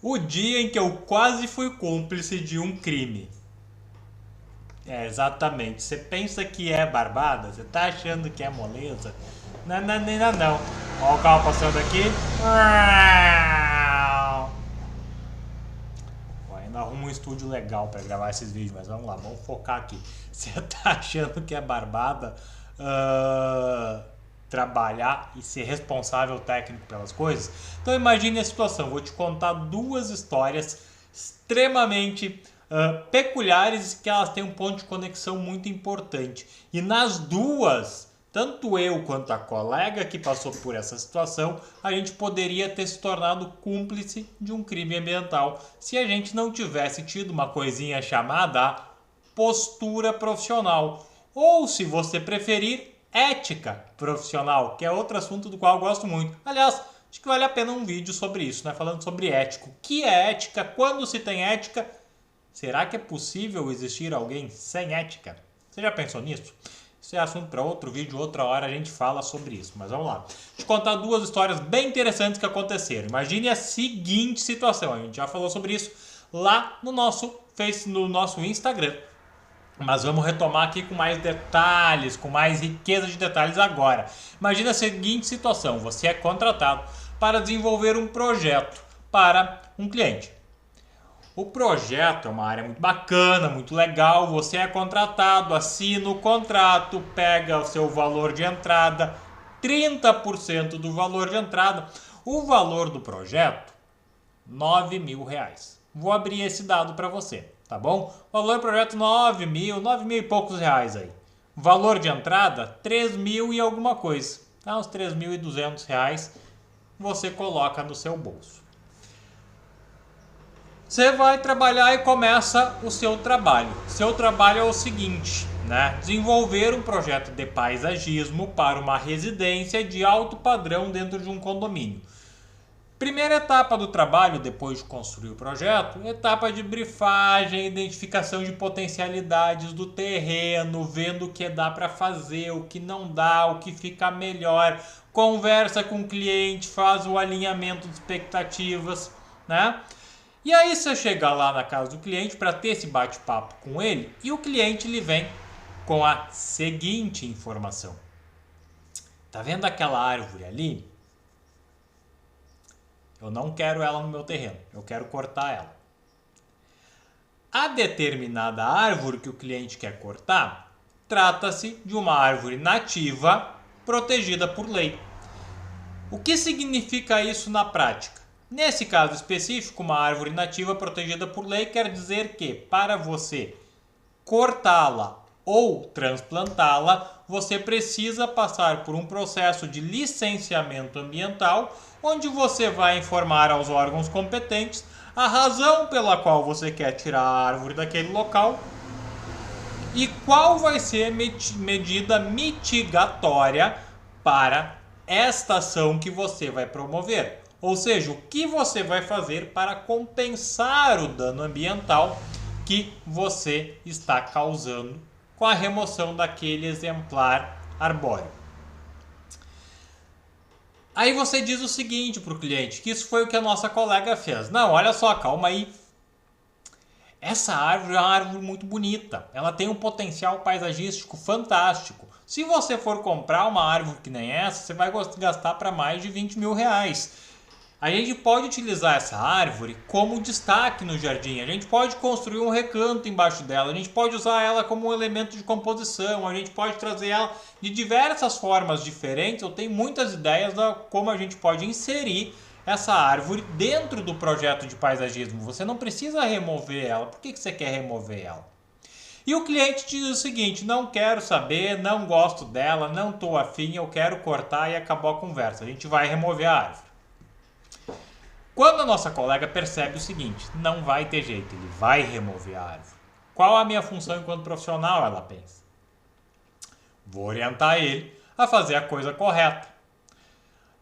O dia em que eu quase fui cúmplice de um crime. É, exatamente. Você pensa que é barbada? Você tá achando que é moleza? Não, não, não, não, não. Ó o carro passando aqui. Ó, ainda arrumo um estúdio legal pra gravar esses vídeos, mas vamos lá, vamos focar aqui. Você tá achando que é barbada trabalhar e ser responsável técnico pelas coisas? Então imagine a situação. Vou te contar duas histórias extremamente peculiares que elas têm um ponto de conexão muito importante. E nas duas, tanto eu quanto a colega que passou por essa situação, a gente poderia ter se tornado cúmplice de um crime ambiental se a gente não tivesse tido uma coisinha chamada postura profissional. Ou, se você preferir, ética profissional, que é outro assunto do qual eu gosto muito. Aliás, acho que vale a pena um vídeo sobre isso, né? Falando sobre ética. O que é ética? Quando se tem ética? Será que é possível existir alguém sem ética? Você já pensou nisso? Isso é assunto para outro vídeo, outra hora a gente fala sobre isso. Mas vamos lá. Vou te contar duas histórias bem interessantes que aconteceram. Imagine a seguinte situação. A gente já falou sobre isso lá no nosso Instagram. Mas vamos retomar aqui com mais detalhes, com mais riqueza de detalhes agora. Imagina a seguinte situação. Você é contratado para desenvolver um projeto para um cliente. O projeto é uma área muito bacana, muito legal. Você é contratado, assina o contrato, pega o seu valor de entrada, 30% do valor de entrada. O valor do projeto, R$ 9.000. Vou abrir esse dado para você, tá bom? O valor do projeto, 9 mil e poucos reais aí. Valor de entrada, 3.000 e alguma coisa. Tá? Uns R$ 3.200 você coloca no seu bolso. Você vai trabalhar e começa o seu trabalho. Seu trabalho é o seguinte, né? Desenvolver um projeto de paisagismo para uma residência de alto padrão dentro de um condomínio. Primeira etapa do trabalho, depois de construir o projeto, etapa de brifagem, identificação de potencialidades do terreno, vendo o que dá para fazer, o que não dá, o que fica melhor, conversa com o cliente, faz o alinhamento de expectativas, né? E aí você chega lá na casa do cliente para ter esse bate-papo com ele e o cliente lhe vem com a seguinte informação. Tá vendo aquela árvore ali? Eu não quero ela no meu terreno, eu quero cortar ela. A determinada árvore que o cliente quer cortar, trata-se de uma árvore nativa protegida por lei. O que significa isso na prática? Nesse caso específico, uma árvore nativa protegida por lei quer dizer que, para você cortá-la ou transplantá-la, você precisa passar por um processo de licenciamento ambiental, onde você vai informar aos órgãos competentes a razão pela qual você quer tirar a árvore daquele local e qual vai ser a medida mitigatória para esta ação que você vai promover. Ou seja, o que você vai fazer para compensar o dano ambiental que você está causando com a remoção daquele exemplar arbóreo. Aí você diz o seguinte para o cliente, que isso foi o que a nossa colega fez. Não, olha só, calma aí. Essa árvore é uma árvore muito bonita. Ela tem um potencial paisagístico fantástico. Se você for comprar uma árvore que nem essa, você vai gastar para mais de R$ 20.000. A gente pode utilizar essa árvore como destaque no jardim, a gente pode construir um recanto embaixo dela, a gente pode usar ela como um elemento de composição, a gente pode trazer ela de diversas formas diferentes. Eu tenho muitas ideias de como a gente pode inserir essa árvore dentro do projeto de paisagismo. Você não precisa remover ela. Por que você quer remover ela? E o cliente diz o seguinte: não quero saber, não gosto dela, não estou afim, eu quero cortar, e acabou a conversa. A gente vai remover a árvore. Quando a nossa colega percebe o seguinte, não vai ter jeito, ele vai remover a árvore. Qual a minha função enquanto profissional? Ela pensa. Vou orientar ele a fazer a coisa correta.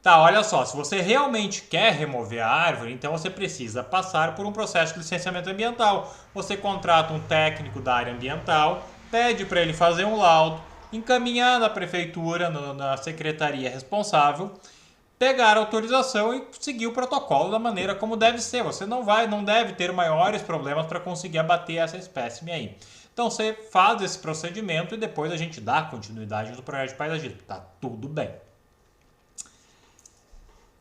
Tá, olha só, se você realmente quer remover a árvore, então você precisa passar por um processo de licenciamento ambiental. Você contrata um técnico da área ambiental, pede para ele fazer um laudo, encaminhar na prefeitura, na secretaria responsável, pegar a autorização e seguir o protocolo da maneira como deve ser. Você não deve ter maiores problemas para conseguir abater essa espécime aí. Então você faz esse procedimento e depois a gente dá continuidade no projeto de paisagismo. Tá tudo bem.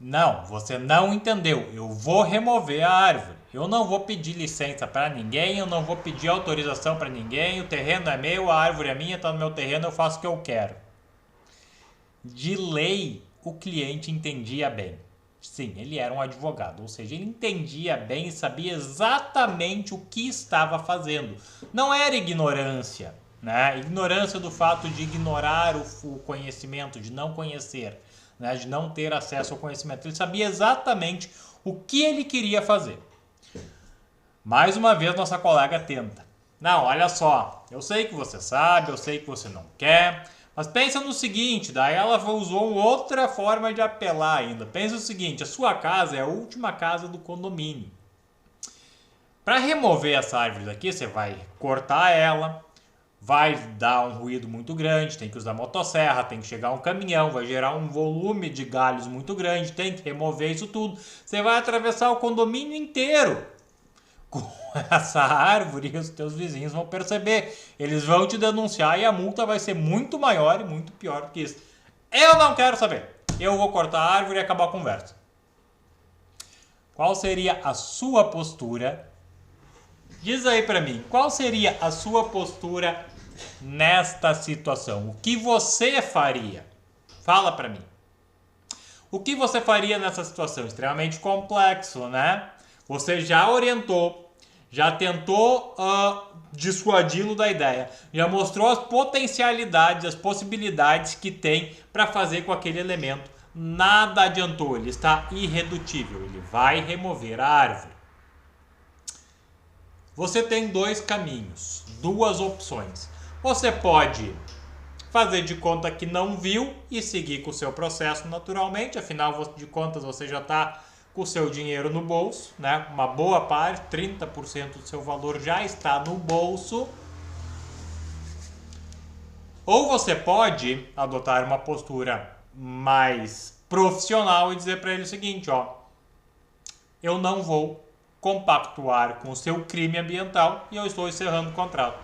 Não, você não entendeu. Eu vou remover a árvore. Eu não vou pedir licença para ninguém, eu não vou pedir autorização para ninguém. O terreno é meu, a árvore é minha, está no meu terreno, eu faço o que eu quero. De lei, o cliente entendia bem. Sim, ele era um advogado, ou seja, ele entendia bem e sabia exatamente o que estava fazendo. Não era ignorância, né? Ignorância do fato de ignorar o conhecimento, de não conhecer, né? De não ter acesso ao conhecimento. Ele sabia exatamente o que ele queria fazer. Mais uma vez, nossa colega tenta. Não, olha só, eu sei que você sabe, eu sei que você não quer, mas pensa no seguinte, daí ela usou outra forma de apelar ainda. Pensa o seguinte, a sua casa é a última casa do condomínio. Para remover essa árvore daqui, você vai cortar ela, vai dar um ruído muito grande, tem que usar motosserra, tem que chegar um caminhão, vai gerar um volume de galhos muito grande, tem que remover isso tudo. Você vai atravessar o condomínio inteiro com essa árvore e os teus vizinhos vão perceber. Eles vão te denunciar e a multa vai ser muito maior e muito pior do que isso. Eu não quero saber. Eu vou cortar a árvore e acabar a conversa. Qual seria a sua postura? Diz aí pra mim, qual seria a sua postura nesta situação? O que você faria? Fala pra mim. O que você faria nessa situação? Extremamente complexo, né? Você já orientou, já tentou dissuadi-lo da ideia, já mostrou as potencialidades, as possibilidades que tem para fazer com aquele elemento. Nada adiantou, ele está irredutível, ele vai remover a árvore. Você tem dois caminhos, duas opções. Você pode fazer de conta que não viu e seguir com o seu processo naturalmente, afinal de contas você já está com o seu dinheiro no bolso, né? Uma boa parte, 30% do seu valor já está no bolso. Ou você pode adotar uma postura mais profissional e dizer para ele o seguinte, ó, eu não vou compactuar com o seu crime ambiental e eu estou encerrando o contrato.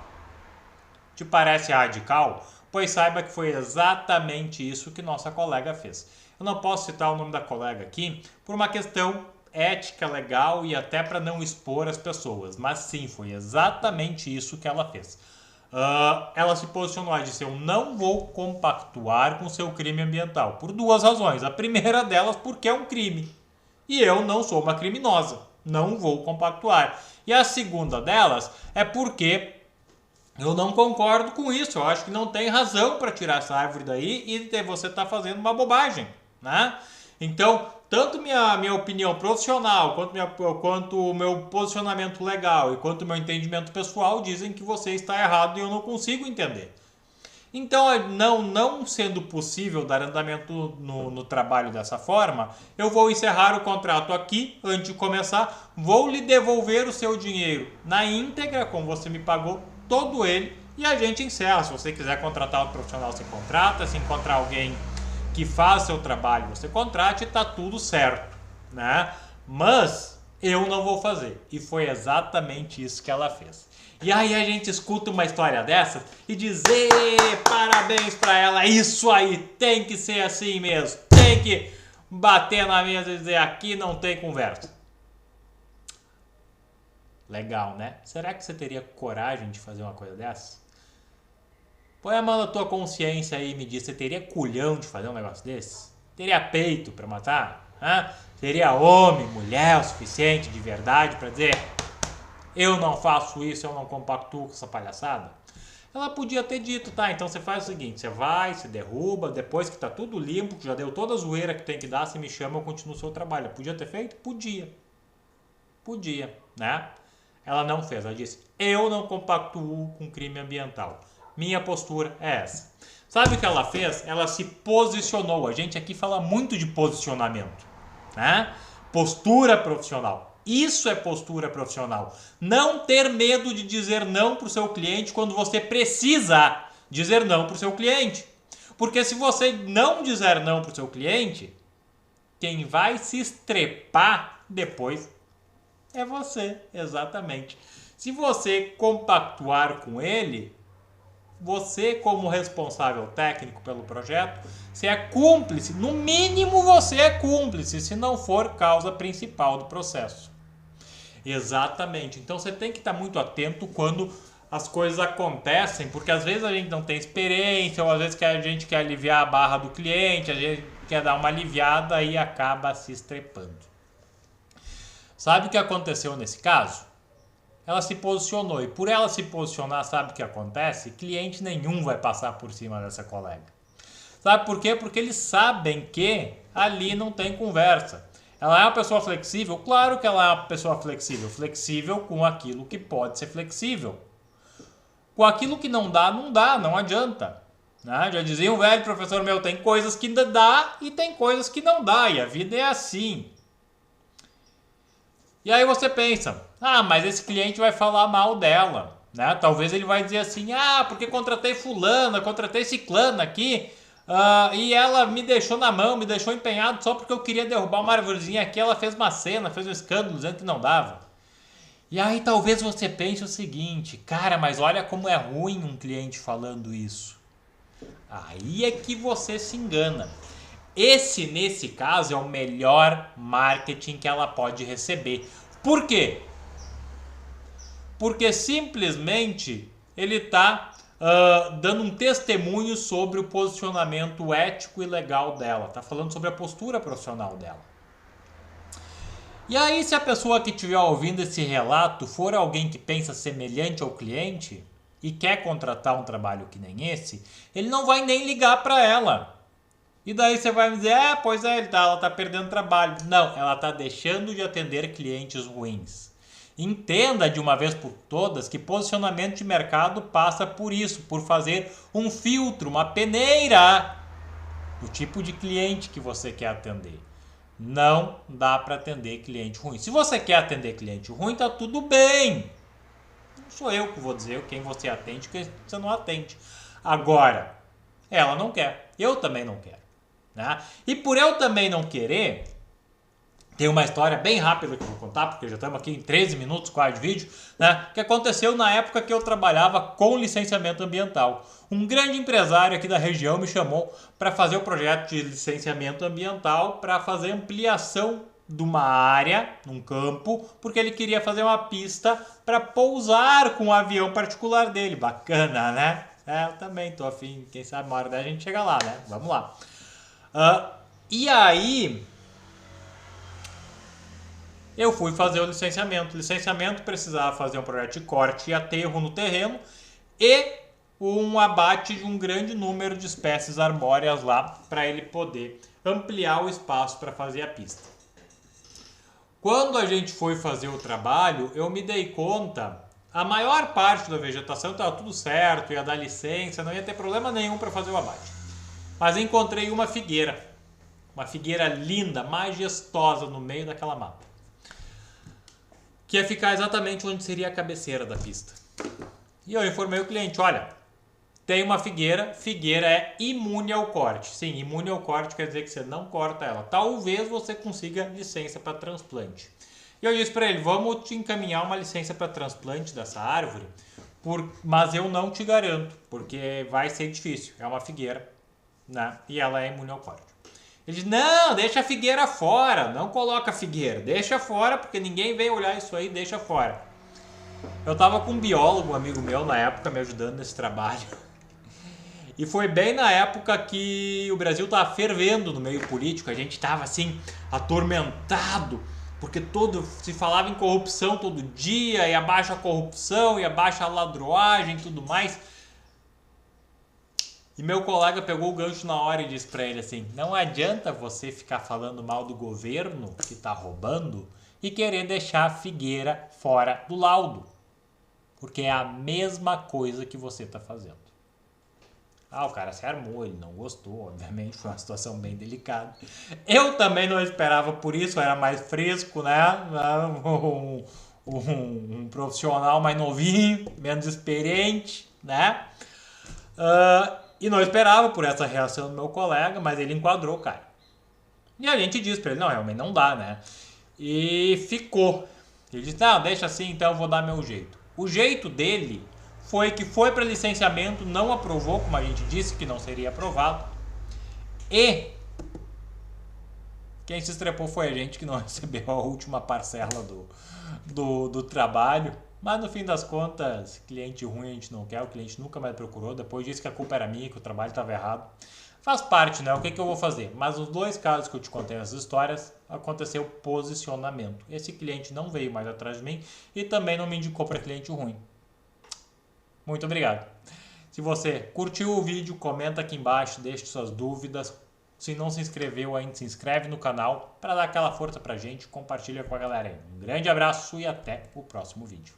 Te parece radical? Pois saiba que foi exatamente isso que nossa colega fez. Eu não posso citar o nome da colega aqui por uma questão ética, legal e até para não expor as pessoas. Mas sim, foi exatamente isso que ela fez. Ela se posicionou e disse, eu não vou compactuar com o seu crime ambiental. Por duas razões. A primeira delas porque é um crime. E eu não sou uma criminosa. Não vou compactuar. E a segunda delas é porque eu não concordo com isso. Eu acho que não tem razão para tirar essa árvore daí e você está fazendo uma bobagem, né? Então, tanto minha opinião profissional, quanto o meu posicionamento legal e quanto o meu entendimento pessoal dizem que você está errado e eu não consigo entender. Então, não sendo possível dar andamento no trabalho dessa forma, eu vou encerrar o contrato aqui, antes de começar, vou lhe devolver o seu dinheiro na íntegra, como você me pagou, todo ele, e a gente encerra. Se você quiser contratar um profissional, você contrata. Se encontrar alguém que faz seu trabalho, você contrate, e tá tudo certo, né? Mas eu não vou fazer. E foi exatamente isso que ela fez. E aí a gente escuta uma história dessa e diz, parabéns pra ela, isso aí, tem que ser assim mesmo, tem que bater na mesa e dizer, aqui não tem conversa. Legal, né? Será que você teria coragem de fazer uma coisa dessa? Põe a mão na tua consciência aí e me diz, você teria culhão de fazer um negócio desse? Teria peito pra matar? Teria homem, mulher o suficiente de verdade pra dizer, eu não faço isso, eu não compactuo com essa palhaçada? Ela podia ter dito, tá, então você faz o seguinte, você vai, se derruba, depois que tá tudo limpo, que já deu toda a zoeira que tem que dar, você me chama, eu continuo o seu trabalho. Podia ter feito? Podia. Podia, né? Ela não fez, ela disse, eu não compactuo com crime ambiental. Minha postura é essa. Sabe o que ela fez? Ela se posicionou. A gente aqui fala muito de posicionamento, né? Postura profissional. Isso é postura profissional. Não ter medo de dizer não para o seu cliente quando você precisa dizer não para o seu cliente. Porque se você não dizer não para o seu cliente, quem vai se estrepar depois é você, exatamente. Se você compactuar com ele, você como responsável técnico pelo projeto, você é cúmplice, no mínimo você é cúmplice, se não for causa principal do processo. Exatamente, então você tem que estar muito atento quando as coisas acontecem, porque às vezes a gente não tem experiência, ou às vezes a gente quer aliviar a barra do cliente, a gente quer dar uma aliviada e acaba se estrepando. Sabe o que aconteceu nesse caso? Ela se posicionou, e por ela se posicionar, sabe o que acontece? Cliente nenhum vai passar por cima dessa colega. Sabe por quê? Porque eles sabem que ali não tem conversa. Ela é uma pessoa flexível? Claro que ela é uma pessoa flexível. Flexível com aquilo que pode ser flexível. Com aquilo que não dá, não adianta. Né? Já dizia um velho professor meu, tem coisas que dá e tem coisas que não dá, e a vida é assim. E aí você pensa, mas esse cliente vai falar mal dela, né? Talvez ele vai dizer assim, porque contratei fulana, contratei ciclana aqui, e ela me deixou na mão, me deixou empenhado só porque eu queria derrubar uma arvorezinha aqui, ela fez uma cena, fez um escândalo dizendo que não dava. E aí talvez você pense o seguinte, cara, mas olha como é ruim um cliente falando isso. Aí é que você se engana. Esse, nesse caso, é o melhor marketing que ela pode receber. Por quê? Porque simplesmente ele está dando um testemunho sobre o posicionamento ético e legal dela. Está falando sobre a postura profissional dela. E aí, se a pessoa que estiver ouvindo esse relato for alguém que pensa semelhante ao cliente e quer contratar um trabalho que nem esse, ele não vai nem ligar para ela. E daí você vai me dizer, pois é, ela está perdendo trabalho. Não, ela está deixando de atender clientes ruins. Entenda de uma vez por todas que posicionamento de mercado passa por isso, por fazer um filtro, uma peneira do tipo de cliente que você quer atender. Não dá para atender cliente ruim. Se você quer atender cliente ruim, tá tudo bem. Não sou eu que vou dizer quem você atende, quem você não atende. Agora, ela não quer. Eu também não quero. Né? E por eu também não querer, tem uma história bem rápida que eu vou contar, porque já estamos aqui em 13 minutos quase de vídeo, né? Que aconteceu na época que eu trabalhava com licenciamento ambiental. Um grande empresário aqui da região me chamou para fazer o projeto de licenciamento ambiental para fazer ampliação de uma área, num campo, porque ele queria fazer uma pista para pousar com o avião particular dele. Bacana, né? Eu também tô afim, quem sabe uma hora daí a gente chega lá, né? Vamos lá. E aí eu fui fazer o licenciamento. O licenciamento precisava fazer um projeto de corte e aterro no terreno e um abate de um grande número de espécies arbóreas lá para ele poder ampliar o espaço para fazer a pista. Quando a gente foi fazer o trabalho, eu me dei conta, a maior parte da vegetação estava tudo certo, ia dar licença, não ia ter problema nenhum para fazer o abate. Mas encontrei uma figueira linda, majestosa no meio daquela mata, que ia ficar exatamente onde seria a cabeceira da pista. E eu informei o cliente, olha, tem uma figueira é imune ao corte. Sim, imune ao corte quer dizer que você não corta ela. Talvez você consiga licença para transplante. E eu disse para ele, vamos te encaminhar uma licença para transplante dessa árvore, mas eu não te garanto, porque vai ser difícil, é uma figueira. Né? E ela é imune ao corte. Ele diz, não, deixa a figueira fora, não coloca a figueira, deixa fora, porque ninguém vem olhar isso aí, deixa fora. Eu tava com um biólogo, um amigo meu, na época, me ajudando nesse trabalho. E foi bem na época que o Brasil tava fervendo no meio político, a gente tava assim, atormentado, porque se falava em corrupção todo dia, e abaixa a corrupção, e abaixa a ladroagem e tudo mais. E meu colega pegou o gancho na hora e disse para ele assim, não adianta você ficar falando mal do governo que está roubando e querer deixar a figueira fora do laudo. Porque é a mesma coisa que você está fazendo. O cara se armou, ele não gostou, obviamente, foi uma situação bem delicada. Eu também não esperava por isso, era mais fresco, né? Um profissional mais novinho, menos experiente, né? E não esperava por essa reação do meu colega, mas ele enquadrou o cara. E a gente diz para ele, não, realmente não dá, né? E ficou. Ele disse, não, deixa assim, então eu vou dar meu jeito. O jeito dele foi que foi para licenciamento, não aprovou, como a gente disse que não seria aprovado. E quem se estrepou foi a gente, que não recebeu a última parcela do trabalho. Mas no fim das contas, cliente ruim a gente não quer, o cliente nunca mais procurou. Depois disse que a culpa era minha, que o trabalho estava errado. Faz parte, né? O que eu vou fazer? Mas os dois casos que eu te contei nessas histórias, aconteceu posicionamento. Esse cliente não veio mais atrás de mim e também não me indicou para cliente ruim. Muito obrigado. Se você curtiu o vídeo, comenta aqui embaixo, deixe suas dúvidas. Se não se inscreveu ainda, se inscreve no canal para dar aquela força pra gente, compartilha com a galera aí. Um grande abraço e até o próximo vídeo.